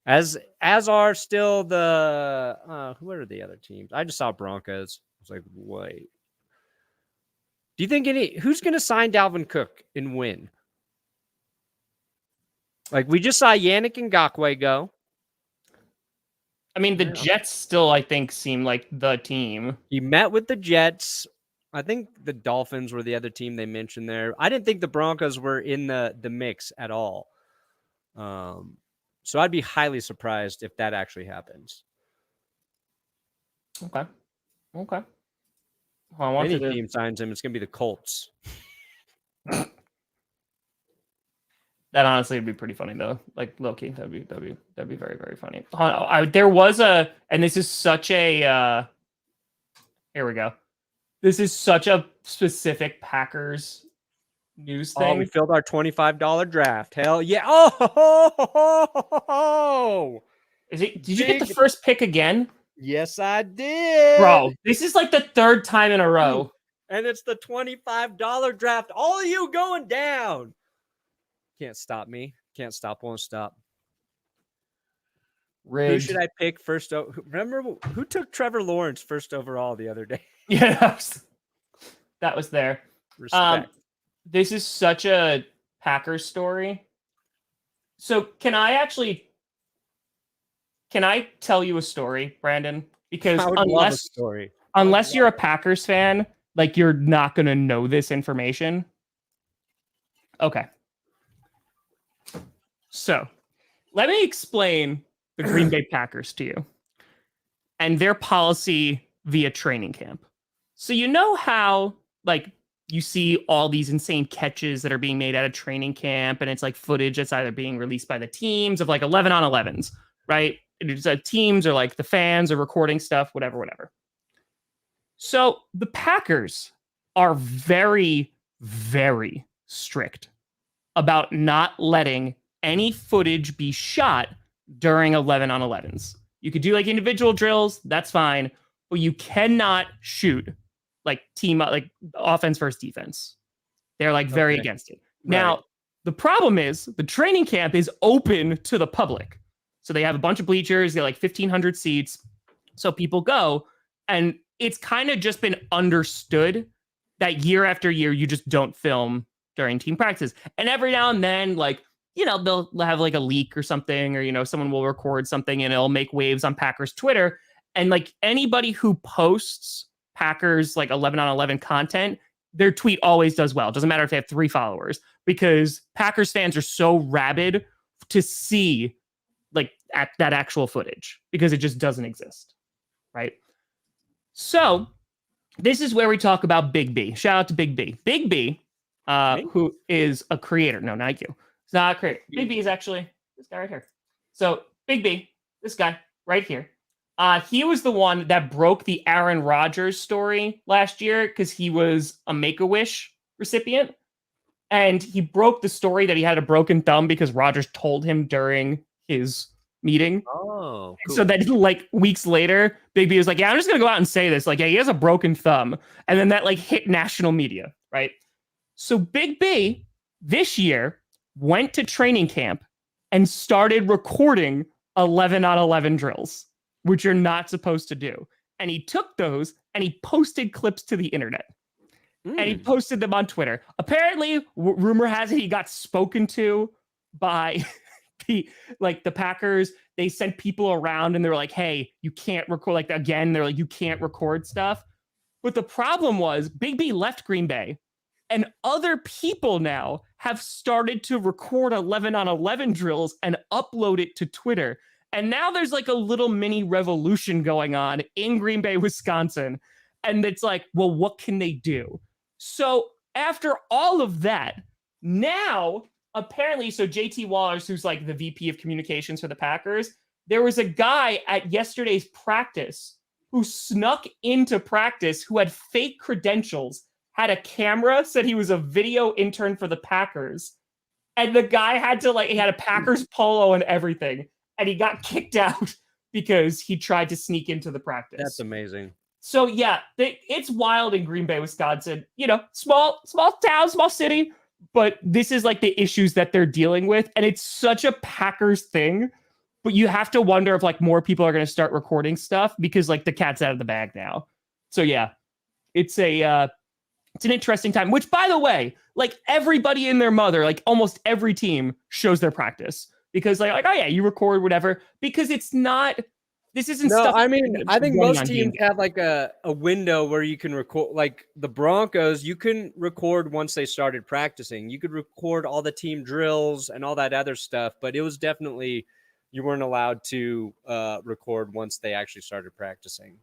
As are still the who are the other teams? I just saw Broncos. I was like, wait. Do you think who's going to sign Dalvin Cook and win? Like, we just saw Yannick Ngakoue go. I mean, the Jets still, I think, seem like the team. He met with the Jets. I think the Dolphins were the other team they mentioned there. I didn't think the Broncos were in the mix at all. So I'd be highly surprised if that actually happens. Okay. If any team signs him, it's going to be the Colts. That honestly would be pretty funny though. Like low-key, that'd be very, very funny. There was and this is such a here we go. This is such a specific Packers news thing. Oh, we filled our $25 draft. Hell yeah. Oh! Did you get the first pick again? Yes, I did. Bro, this is like the third time in a row. And it's the $25 draft. All of you going down. Can't stop me. Can't stop, won't stop. Rigged. Who should I pick first? Remember who took Trevor Lawrence first overall the other day? Yeah, that was there. Respect. This is such a Packers story. So can I tell you a story, Brandon? Because unless you're a Packers fan, like you're not going to know this information. Okay. So let me explain the Green Bay Packers to you and their policy via training camp. So you know how like you see all these insane catches that are being made out of training camp, and it's like footage that's either being released by the teams of like 11-on-11s, right? It's teams or like the fans are recording stuff, whatever. So the Packers are very, very strict about not letting any footage be shot during 11-on-11s. You could do like individual drills, that's fine, but you cannot shoot like team up, like offense versus defense. They're like very against it. Right. Now, the problem is the training camp is open to the public. So they have a bunch of bleachers, they have like 1,500 seats. So people go, and it's kind of just been understood that year after year, you just don't film during team practices. And every now and then, like, you know, they'll have like a leak or something, or, you know, someone will record something and it'll make waves on Packers Twitter. And like anybody who posts Packers like 11-on-11 content, their tweet always does well. It doesn't matter if they have 3 followers, because Packers fans are so rabid to see like at that actual footage, because it just doesn't exist. Right. So this is where we talk about Big B. Shout out to Big B. Big B, who is a creator. No, not you. It's not a creator. Big B is actually this guy right here. So Big B, this guy right here. He was the one that broke the Aaron Rodgers story last year because he was a Make-A-Wish recipient. And he broke the story that he had a broken thumb because Rodgers told him during his meeting. Oh, cool. So that like weeks later, Big B was like, yeah, I'm just going to go out and say this. Like, yeah, he has a broken thumb. And then that like hit national media, right? So Big B this year went to training camp and started recording 11-on-11 drills, which you're not supposed to do. And he took those and he posted clips to the internet. And he posted them on Twitter. Apparently, rumor has it he got spoken to by the Packers. They sent people around and they were like, hey, you can't record, like, again, they're like, you can't record stuff. But the problem was Big B left Green Bay And other people now have started to record 11-on-11 drills and upload it to Twitter. And now there's like a little mini revolution going on in Green Bay, Wisconsin. And it's like, well, what can they do? So after all of that, now apparently, so JT Wallers, who's like the VP of communications for the Packers, there was a guy at yesterday's practice who snuck into practice who had fake credentials, had a camera, said he was a video intern for the Packers. And the guy had to he had a Packers polo and everything. And he got kicked out because he tried to sneak into the practice. That's amazing. So yeah, it's wild in Green Bay, Wisconsin. Small town, small city, but this is like the issues that they're dealing with. And it's such a Packers thing. But you have to wonder if like more people are going to start recording stuff because like the cat's out of the bag now. So yeah, it's an interesting time, which by the way, like everybody and their mother, like almost every team shows their practice because like, oh yeah, you record whatever, because this isn't stuff. I mean, I think most teams have like a window where you can record. Like the Broncos, you can record once they started practicing. You could record all the team drills and all that other stuff, but it was definitely, you weren't allowed to record once they actually started practicing.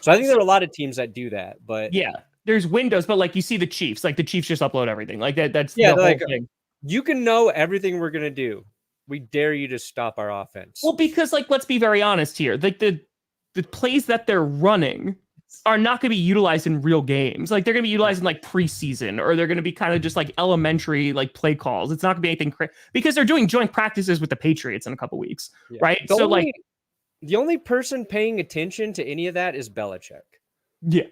So I think there are a lot of teams that do that, but yeah, there's windows, but like you see the Chiefs just upload everything like that. That's yeah, the like whole thing. You can know everything we're going to do. We dare you to stop our offense. Well, because like, let's be very honest here. Like the plays that they're running are not going to be utilized in real games. Like they're going to be utilized in like preseason, or they're going to be kind of just like elementary like play calls. It's not going to be anything because they're doing joint practices with the Patriots in a couple weeks, right? The only person paying attention to any of that is Belichick. Yeah.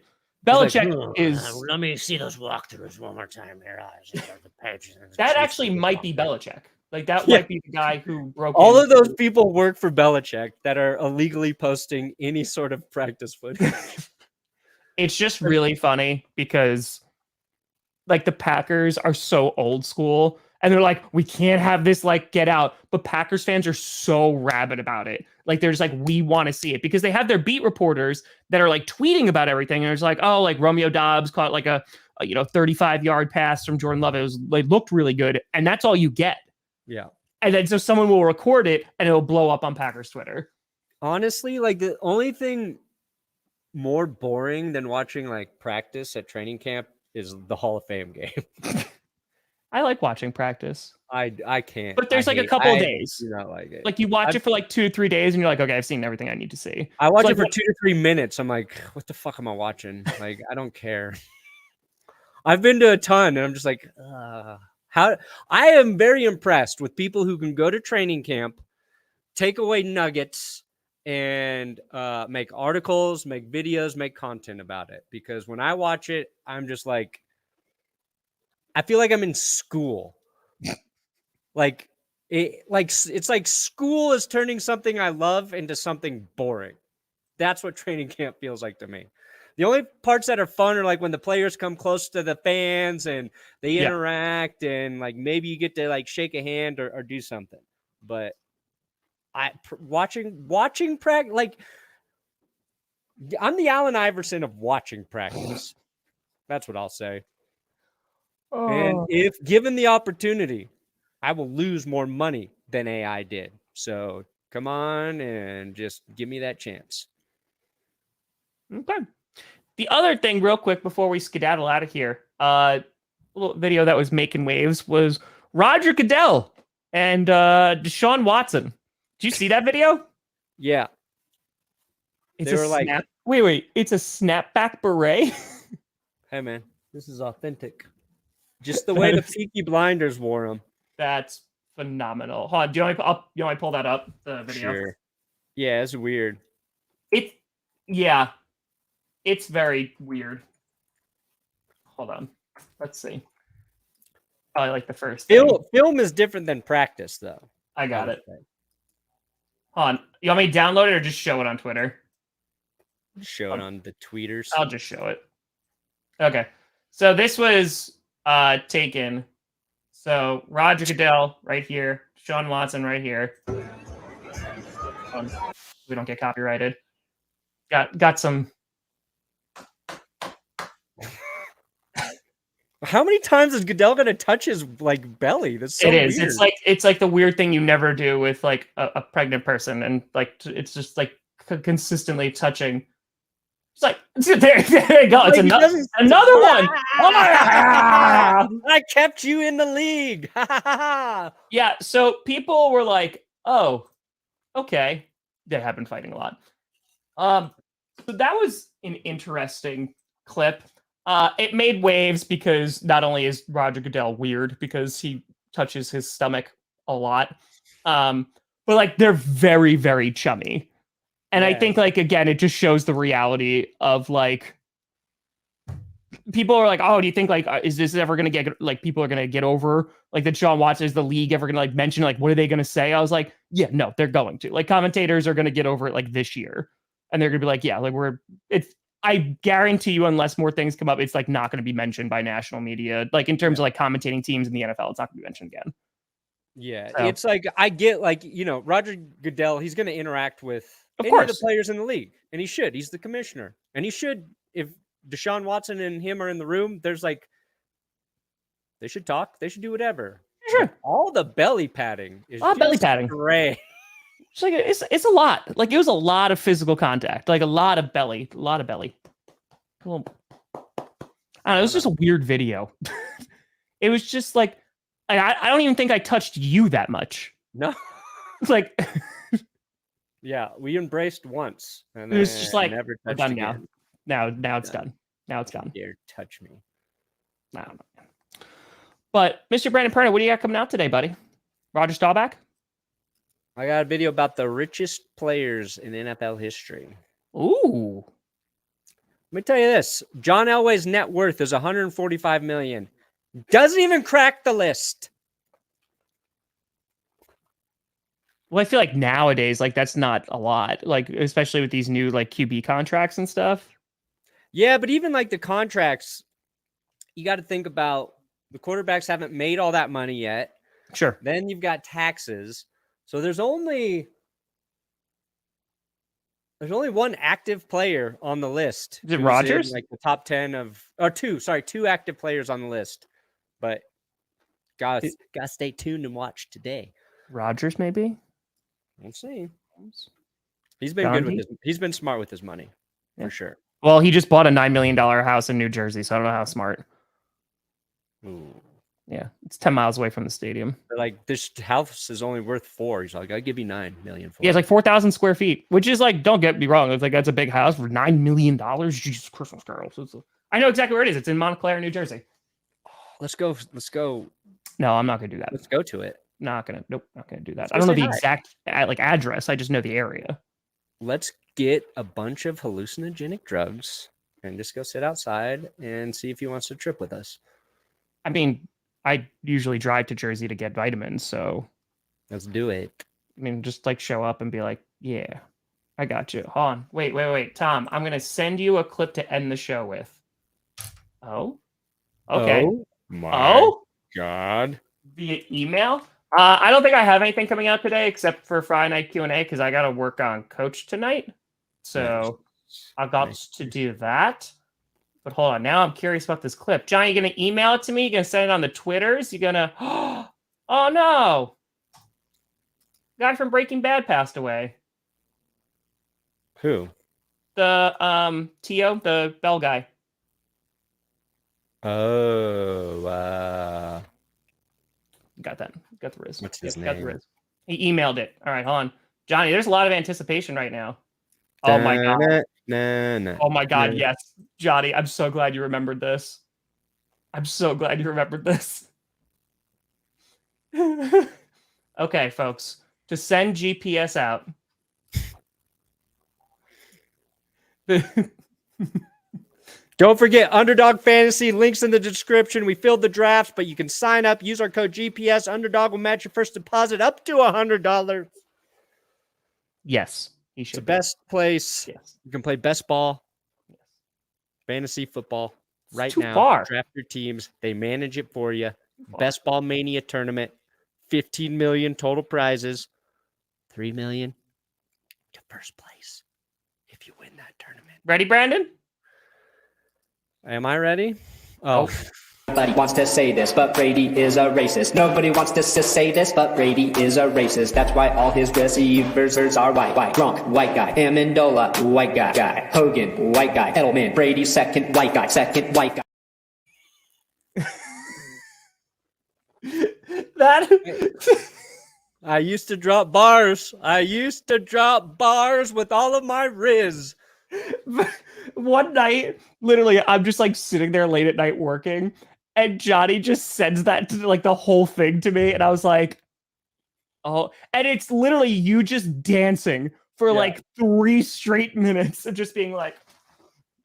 Belichick is. Let me see those walkthroughs one more time here. That actually might be Belichick. Like that might be the guy who broke. All of those people work for Belichick that are illegally posting any sort of practice footage. It's just really funny because like the Packers are so old school and they're like, we can't have this like get out. But Packers fans are so rabid about it. Like they're just like, we want to see it because they have their beat reporters that are like tweeting about everything. And it's like, oh, like Romeo Dobbs caught like a 35-yard pass from Jordan Love. It was like looked really good. And that's all you get. Yeah. And then so someone will record it and it'll blow up on Packers Twitter. Honestly, like the only thing more boring than watching like practice at training camp is the Hall of Fame game. I like watching practice. I can't. But there's like a couple of days. Do not like it. Like you watch it for like 2 to 3 days and you're like, okay, I've seen everything I need to see. I watch it for 2 to 3 minutes. I'm like, what the fuck am I watching? Like, I don't care. I've been to a ton and I'm just like, I am very impressed with people who can go to training camp, take away nuggets, and make articles, make videos, make content about it. Because when I watch it, I'm just like, I feel like I'm in school. It's like school is turning something I love into something boring. That's what training camp feels like to me. The only parts that are fun are like when the players come close to the fans and they interact and like maybe you get to like shake a hand or do something. But watching practice, like I'm the Allen Iverson of watching practice. That's what I'll say. Oh. And if given the opportunity, I will lose more money than AI did. So come on and just give me that chance. Okay. The other thing, real quick, before we skedaddle out of here, a little video that was making waves was Roger Goodell and Deshaun Watson. Did you see that video? Yeah. It's it's a snapback beret. Hey man, this is authentic. Just the way the Peaky Blinders wore them. That's phenomenal. Hold on, do you want me to pull that up? The video. Sure. Yeah, it's weird. It's very weird. Hold on. Let's see. Probably like the first thing. Film is different than practice, though. I got it. Hold on. You want me to download it or just show it on Twitter? Show it on the tweeters. I'll just show it. Okay. So this was taken. So Roger Goodell right here. Deshaun Watson right here. We don't get copyrighted. Got some. How many times is Goodell gonna touch his like belly? That's so It is. weird. It's like the weird thing you never do with like a pregnant person, and like it's just like consistently touching. It's like there you go. It's Like, he another doesn't- one. Ah! I kept you in the league. Yeah. So people were like, "Oh, okay." They have been fighting a lot. So that was an interesting clip. It made waves because not only is Roger Goodell weird because he touches his stomach a lot, but like they're very, very chummy. And I Yeah. think like again, it just shows the reality of like people are like, oh, do you think like is this ever gonna get like people are gonna get over like that Sean Watson is the league ever gonna like mention like what are they gonna say? I was like, yeah, no, they're going to. Like commentators are gonna get over it like this year. And they're gonna be like, yeah, like I guarantee you, unless more things come up, it's like not gonna be mentioned by national media. Like in terms of like commentating teams in the NFL, it's not gonna be mentioned again. Yeah, So- it's like I get like Roger Goodell. He's going to interact with Of any of the course. players in the league, and he should. He's the commissioner, and he should. If Deshaun Watson and him are in the room, there's like they should talk. They should do whatever. Sure. But all the belly padding is lot of belly just padding. Great. It's like it's a lot. Like it was a lot of physical contact, like a lot of belly, a lot of belly. Cool. I don't know. It was just a weird video. It was just like I don't even think I touched you that much. No. It's like Yeah, we embraced once, and it was just like never we're touched done again. now it's done. Now it's gone. Dare touch me. I don't know. But Mr. Brandon Perna, what do you got coming out today, buddy? Roger Staubach? I got a video about the richest players in NFL history. Ooh. Let me tell you this: John Elway's net worth is 145 million. Doesn't even crack the list. Well, I feel like nowadays, like that's not a lot. Like, especially with these new like QB contracts and stuff. Yeah, but even like the contracts, you got to think about the quarterbacks haven't made all that money yet. Sure. Then you've got taxes. So there's only one active player on the list. Is it who's in, Rodgers? like the top 10 of two active players on the list. But gotta stay tuned and watch today. Rodgers, maybe? We'll see. He's been Gandhi? good with he's been smart with his money. Yeah. For sure. Well, he just bought a $9 million house in New Jersey, so I don't know how smart. Ooh. Yeah, it's 10 miles away from the stadium. But like this house is only worth 4. He's like, I'll give you 9 million for He has it. like 4,000 square feet, which is like, don't get me wrong, it's like that's a big house for $9 million. Jesus Christmas, Carol. I know exactly where it is. It's in Montclair, New Jersey. Let's go. No, I'm not gonna do that. Let's go to it. Nope, not gonna do that. Let's I go don't know say the hi. exact like address. I just know the area. Let's get a bunch of hallucinogenic drugs and just go sit outside and see if he wants to trip with us. I mean, I usually drive to Jersey to get vitamins, so Let's do it. I mean, just like show up and be like, yeah, I got you. Hold on. Wait. Tom, I'm gonna send you a clip to end the show with. Oh, okay. Oh my God. Via email. I don't think I have anything coming out today except for Friday night Q&A because I got to work on Coach tonight. So I've got to do that. But hold on. Now I'm curious about this clip. John, you going to email it to me? You going to send it on the Twitters? You going to... Oh, no. Guy from Breaking Bad passed away. Who? The Tio, the Bell guy. Oh, Got that. Got the Riz. What's his Got the name? Riz. He emailed it. All right, hold on. Johnny, there's a lot of anticipation right now. Oh my God. Oh my God, yes. Johnny, I'm so glad you remembered this. Okay, folks. To send GPS out. Don't forget Underdog Fantasy, links in the description. We filled the draft, but you can sign up, use our code GPS. Underdog will match your first deposit up to $100. Yes, he It's should. the best place. Yes. You can play best ball, fantasy football right too now. far. Draft your teams. They manage it for you. Best Ball Mania tournament, 15 million total prizes, 3 million to first place if you win that tournament. Ready, Brandon? Am I ready? Oh, Nobody wants to say this, but Brady is a racist. Nobody wants to say this, but Brady is a racist. That's why all his receivers are white. Gronk, white guy. Amendola, white guy. Hogan, white guy. Edelman, Brady, second white guy. That I used to drop bars. With all of my Riz. one night, literally, I'm just like sitting there late at night working, and Johnny just sends that to like the whole thing to me, and I was like, oh, and it's literally you just dancing for like 3 straight minutes and just being like,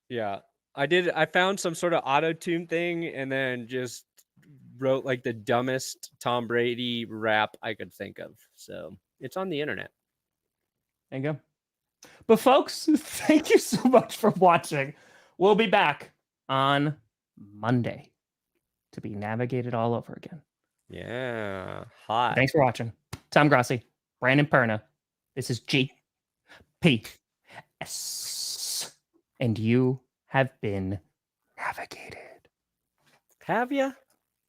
Yeah. I found some sort of auto-tune thing and then just wrote like the dumbest Tom Brady rap I could think of. So it's on the internet. there you go. But folks, thank you so much for watching. We'll be back on Monday to be navigated all over again. Yeah. Hot. Thanks for watching. Tom Grossi, Brandon Perna. This is GPS. And you have been navigated. Have ya?